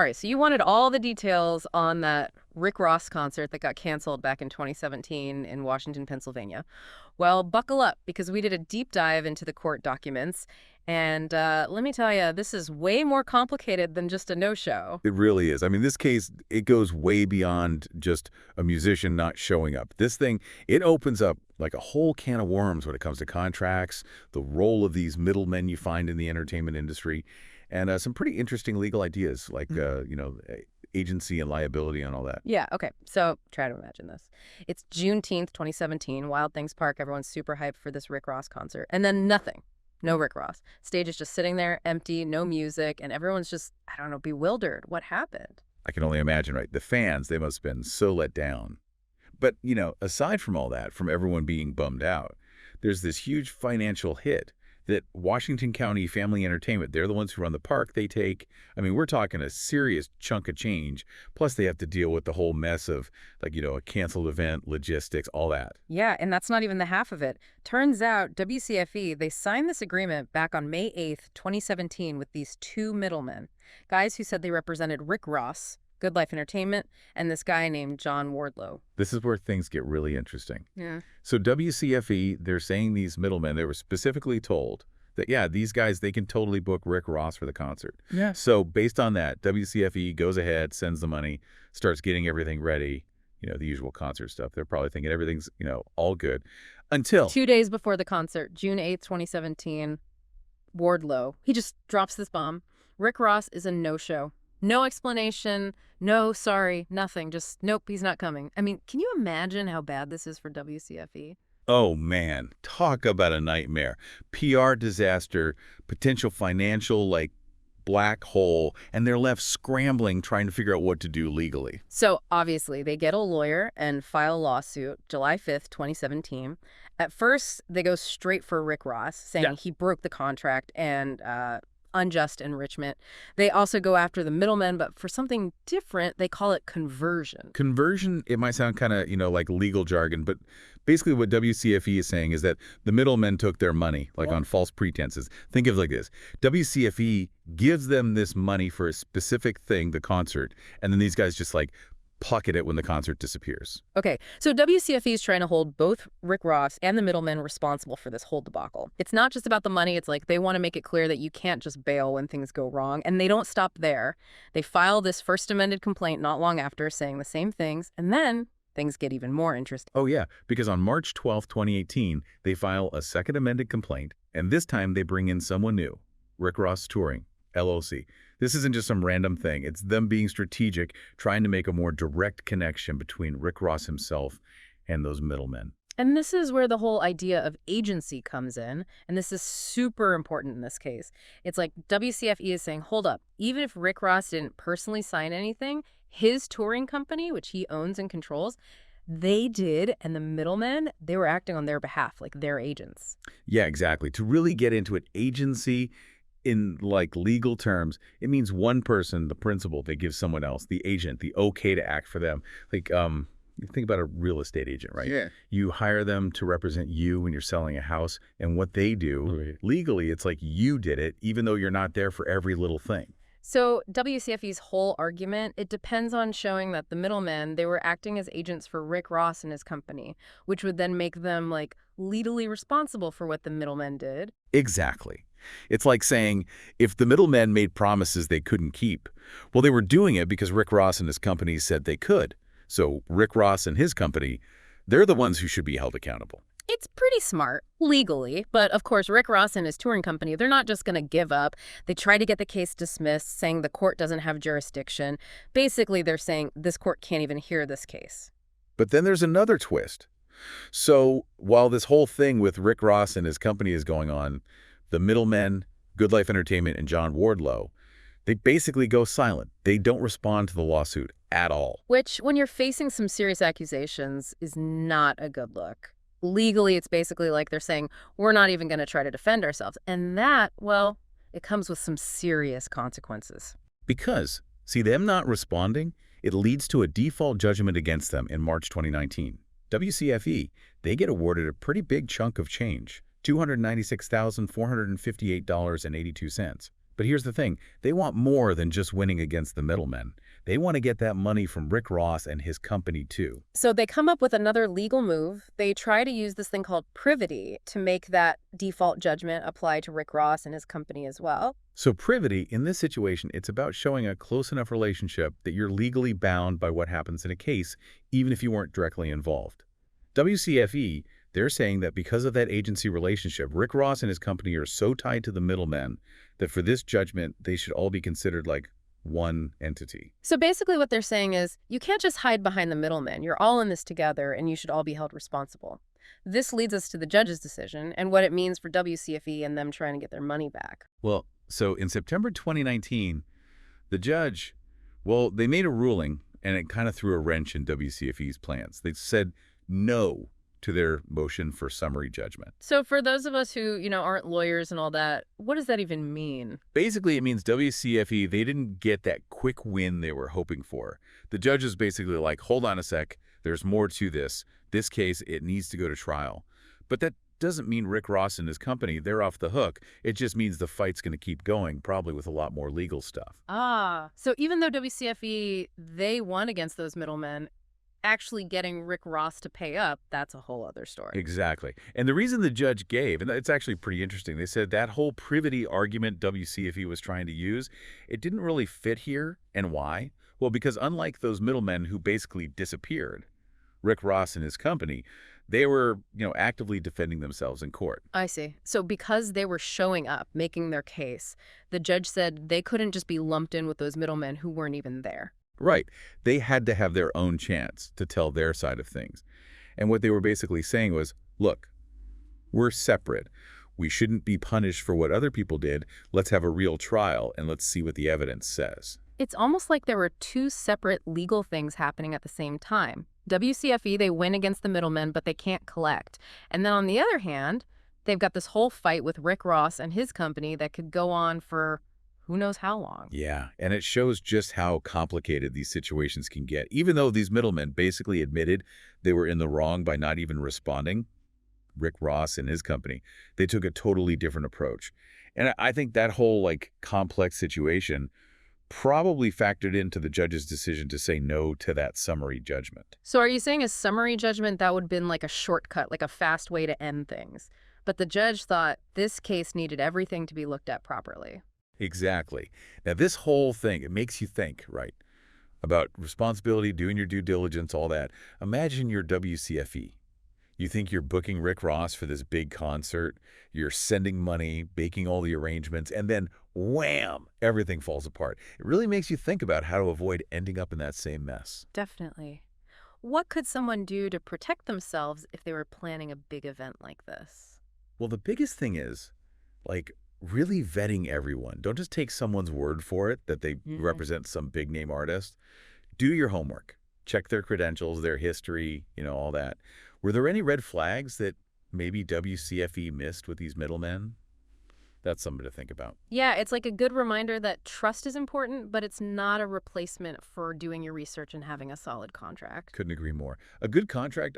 Sorry, so you wanted all the details on that Rick Ross concert that got canceled back in 2017 in Washington, Pennsylvania. Well, buckle up because we did a deep dive into the court documents. And let me tell you, this is way more complicated than just a no-show. It really is. I mean, this case, it goes way beyond just a musician not showing up. This thing, it opens up like a whole can of worms when it comes to contracts, the role of these middlemen you find in the entertainment industry, and some pretty interesting legal ideas like, agency and liability and all that. Yeah, okay. So try to imagine this. It's Juneteenth, 2017, Wild Things Park. Everyone's super hyped for this Rick Ross concert. And then nothing. No Rick Ross. Stage is just sitting there, empty, no music, and everyone's just, I don't know, bewildered. What happened? I can only imagine, right? The fans, they must have been so let down. But, aside from all that, from everyone being bummed out, there's this huge financial hit that Washington County Family Entertainment, they're the ones who run the park, they take, we're talking a serious chunk of change. Plus, they have to deal with the whole mess of, a canceled event, logistics, all that. Yeah, and that's not even the half of it. Turns out WCFE, they signed this agreement back on May 8th, 2017 with these two middlemen, guys who said they represented Rick Ross, Good Life Entertainment, and this guy named John Wardlow. This is where things get really interesting. Yeah. So WCFE, they're saying these middlemen, they were specifically told that, yeah, these guys, they can totally book Rick Ross for the concert. Yeah. So based on that, WCFE goes ahead, sends the money, starts getting everything ready, the usual concert stuff. They're probably thinking everything's, all good. Until 2 days before the concert, June 8th, 2017, Wardlow, he just drops this bomb. Rick Ross is a no-show. No explanation, no sorry, nothing. Just, nope, he's not coming. Can you imagine how bad this is for WCFE? Oh, man, talk about a nightmare. PR disaster, potential financial, black hole, and they're left scrambling trying to figure out what to do legally. So, obviously, they get a lawyer and file a lawsuit July 5th, 2017. At first, they go straight for Rick Ross, saying he broke the contract and unjust enrichment. They also go after the middlemen, but for something different, they call it conversion. Conversion, it might sound kind of, like legal jargon, but basically what WCFE is saying is that the middlemen took their money, on false pretenses. Think of it like this. WCFE gives them this money for a specific thing, the concert, and then these guys just pocket it when the concert disappears. Okay, so WCFE is trying to hold both Rick Ross and the middlemen responsible for this whole debacle. It's not just about the money. It's they want to make it clear that you can't just bail when things go wrong. And they don't stop there. They file this first amended complaint not long after saying the same things. And then things get even more interesting. Oh, yeah, because on March 12, 2018, they file a second amended complaint. And this time they bring in someone new, Rick Ross Touring, LLC. This isn't just some random thing. It's them being strategic, trying to make a more direct connection between Rick Ross himself and those middlemen. And this is where the whole idea of agency comes in. And this is super important in this case. It's WCFE is saying, hold up, even if Rick Ross didn't personally sign anything, his touring company, which he owns and controls, they did, and the middlemen, they were acting on their behalf, like their agents. Yeah, exactly. To really get into it, agency in legal terms, it means one person, the principal, they give someone else, the agent, the okay to act for them. You think about a real estate agent, right? Yeah. You hire them to represent you when you're selling a house, and what they do, legally, it's you did it, even though you're not there for every little thing. So WCFE's whole argument, it depends on showing that the middlemen, they were acting as agents for Rick Ross and his company, which would then make them legally responsible for what the middlemen did. Exactly. It's like saying, if the middlemen made promises they couldn't keep, well, they were doing it because Rick Ross and his company said they could. So Rick Ross and his company, they're the ones who should be held accountable. It's pretty smart, legally. But of course, Rick Ross and his touring company, they're not just going to give up. They try to get the case dismissed, saying the court doesn't have jurisdiction. Basically, they're saying this court can't even hear this case. But then there's another twist. So while this whole thing with Rick Ross and his company is going on, the middlemen, Good Life Entertainment, and John Wardlow, they basically go silent. They don't respond to the lawsuit at all. Which, when you're facing some serious accusations, is not a good look. Legally, it's basically they're saying, we're not even going to try to defend ourselves. And that, well, it comes with some serious consequences. Because, see, them not responding, it leads to a default judgment against them in March 2019. WCFE, they get awarded a pretty big chunk of change, $296,458.82. But here's the thing. They want more than just winning against the middlemen. They want to get that money from Rick Ross and his company, too. So they come up with another legal move. They try to use this thing called privity to make that default judgment apply to Rick Ross and his company as well. So privity, in this situation, it's about showing a close enough relationship that you're legally bound by what happens in a case, even if you weren't directly involved. WCFE, they're saying that because of that agency relationship, Rick Ross and his company are so tied to the middlemen that for this judgment, they should all be considered like one entity. So basically what they're saying is you can't just hide behind the middlemen. You're all in this together and you should all be held responsible. This leads us to the judge's decision and what it means for WCFE and them trying to get their money back. Well, so in September 2019, the judge, well, they made a ruling and it kind of threw a wrench in WCFE's plans. They said no to their motion for summary judgment. So for those of us who, aren't lawyers and all that, what does that even mean? Basically, it means WCFE, they didn't get that quick win they were hoping for. The judge is basically like, hold on a sec, there's more to this. This case, it needs to go to trial. But that doesn't mean Rick Ross and his company, they're off the hook. It just means the fight's going to keep going, probably with a lot more legal stuff. So even though WCFE, they won against those middlemen, actually getting Rick Ross to pay up, that's a whole other story. Exactly. And the reason the judge gave, and it's actually pretty interesting, they said that whole privity argument WCFE was trying to use, it didn't really fit here. And why? Well, because unlike those middlemen who basically disappeared, Rick Ross and his company, they were, actively defending themselves in court. I see. So because they were showing up, making their case, the judge said they couldn't just be lumped in with those middlemen who weren't even there. Right. They had to have their own chance to tell their side of things. And what they were basically saying was, look, we're separate. We shouldn't be punished for what other people did. Let's have a real trial and let's see what the evidence says. It's almost like there were two separate legal things happening at the same time. WCFE, they win against the middlemen, but they can't collect. And then on the other hand, they've got this whole fight with Rick Ross and his company that could go on for who knows how long. Yeah, and it shows just how complicated these situations can get. Even though these middlemen basically admitted they were in the wrong by not even responding, Rick Ross and his company, they took a totally different approach. And I think that whole, complex situation probably factored into the judge's decision to say no to that summary judgment. So are you saying a summary judgment, that would have been like a shortcut, like a fast way to end things? But the judge thought this case needed everything to be looked at properly. Exactly. Now, this whole thing, it makes you think, right, about responsibility, doing your due diligence, all that. Imagine you're WCFE. You think you're booking Rick Ross for this big concert. You're sending money, making all the arrangements, and then wham, everything falls apart. It really makes you think about how to avoid ending up in that same mess. Definitely. What could someone do to protect themselves if they were planning a big event like this? Well, the biggest thing is, really vetting everyone. Don't just take someone's word for it that they represent some big name artist. Do your homework. Check their credentials, their history, all that. Were there any red flags that maybe WCFE missed with these middlemen? That's something to think about. Yeah, it's like a good reminder that trust is important, but it's not a replacement for doing your research and having a solid contract. Couldn't agree more. A good contract,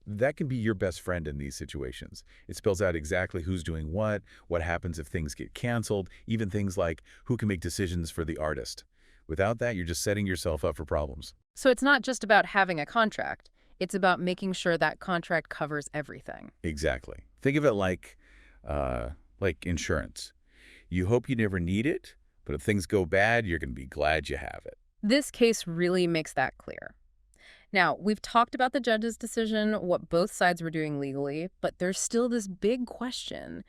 that can be your best friend in these situations. It spells out exactly who's doing what happens if things get canceled, even things like who can make decisions for the artist. Without that, you're just setting yourself up for problems. So it's not just about having a contract. It's about making sure that contract covers everything. Exactly. Think of it like insurance. You hope you never need it, but if things go bad, you're going to be glad you have it. This case really makes that clear. Now, we've talked about the judge's decision, what both sides were doing legally, but there's still this big question.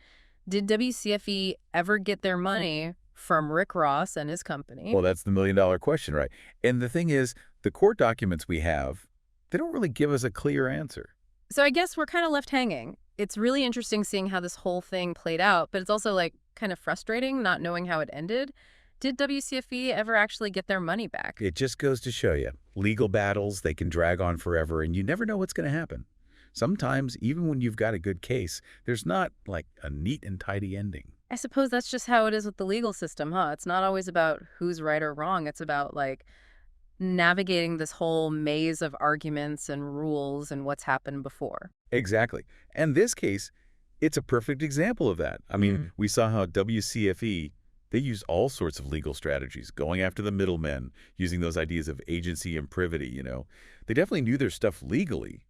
Did WCFE ever get their money from Rick Ross and his company? Well, that's the million-dollar question, right? And the thing is, the court documents we have, they don't really give us a clear answer. So I guess we're kind of left hanging. It's really interesting seeing how this whole thing played out, but it's also kind of frustrating not knowing how it ended. Did WCFE ever actually get their money back? It just goes to show you, legal battles, they can drag on forever, and you never know what's going to happen. Sometimes, even when you've got a good case, there's not, a neat and tidy ending. I suppose that's just how it is with the legal system, huh? It's not always about who's right or wrong. It's about, navigating this whole maze of arguments and rules and what's happened before. Exactly. And this case, it's a perfect example of that. We saw how WCFE They use all sorts of legal strategies, going after the middlemen, using those ideas of agency and privity. They definitely knew their stuff legally,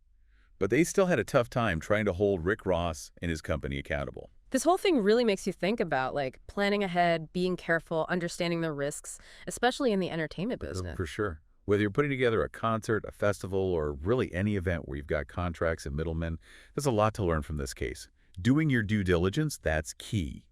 but they still had a tough time trying to hold Rick Ross and his company accountable. This whole thing really makes you think about, like, planning ahead, being careful, understanding the risks, especially in the entertainment business. For sure. Whether you're putting together a concert, a festival, or really any event where you've got contracts and middlemen, there's a lot to learn from this case. Doing your due diligence, that's key.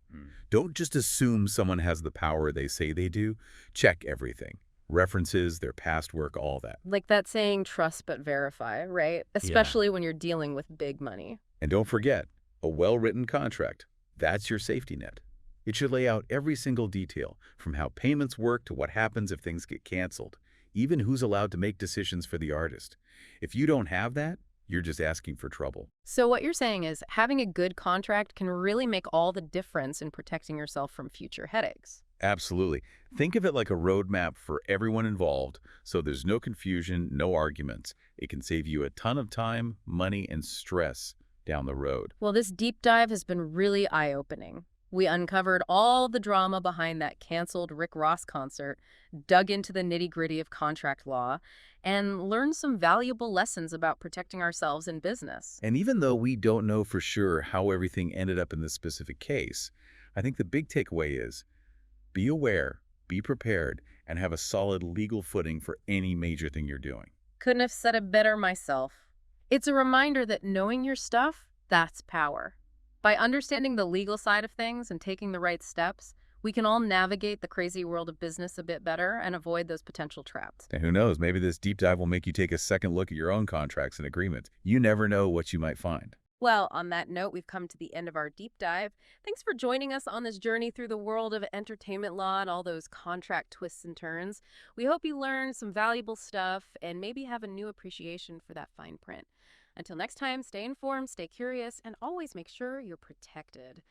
Don't just assume someone has the power they say they do. Check everything. References, their past work, all that. Like that saying, trust but verify, right? Yeah. Especially when you're dealing with big money. And don't forget, a well-written contract. That's your safety net. It should lay out every single detail, from how payments work to what happens if things get canceled, even who's allowed to make decisions for the artist. If you don't have that, you're just asking for trouble. So what you're saying is having a good contract can really make all the difference in protecting yourself from future headaches. Absolutely. Think of it like a roadmap for everyone involved, so there's no confusion, no arguments. It can save you a ton of time, money, and stress down the road. Well, this deep dive has been really eye-opening. We uncovered all the drama behind that canceled Rick Ross concert, dug into the nitty-gritty of contract law, and learned some valuable lessons about protecting ourselves in business. And even though we don't know for sure how everything ended up in this specific case, I think the big takeaway is be aware, be prepared, and have a solid legal footing for any major thing you're doing. Couldn't have said it better myself. It's a reminder that knowing your stuff, that's power. By understanding the legal side of things and taking the right steps, we can all navigate the crazy world of business a bit better and avoid those potential traps. And who knows, maybe this deep dive will make you take a second look at your own contracts and agreements. You never know what you might find. Well, on that note, we've come to the end of our deep dive. Thanks for joining us on this journey through the world of entertainment law and all those contract twists and turns. We hope you learned some valuable stuff and maybe have a new appreciation for that fine print. Until next time, stay informed, stay curious, and always make sure you're protected.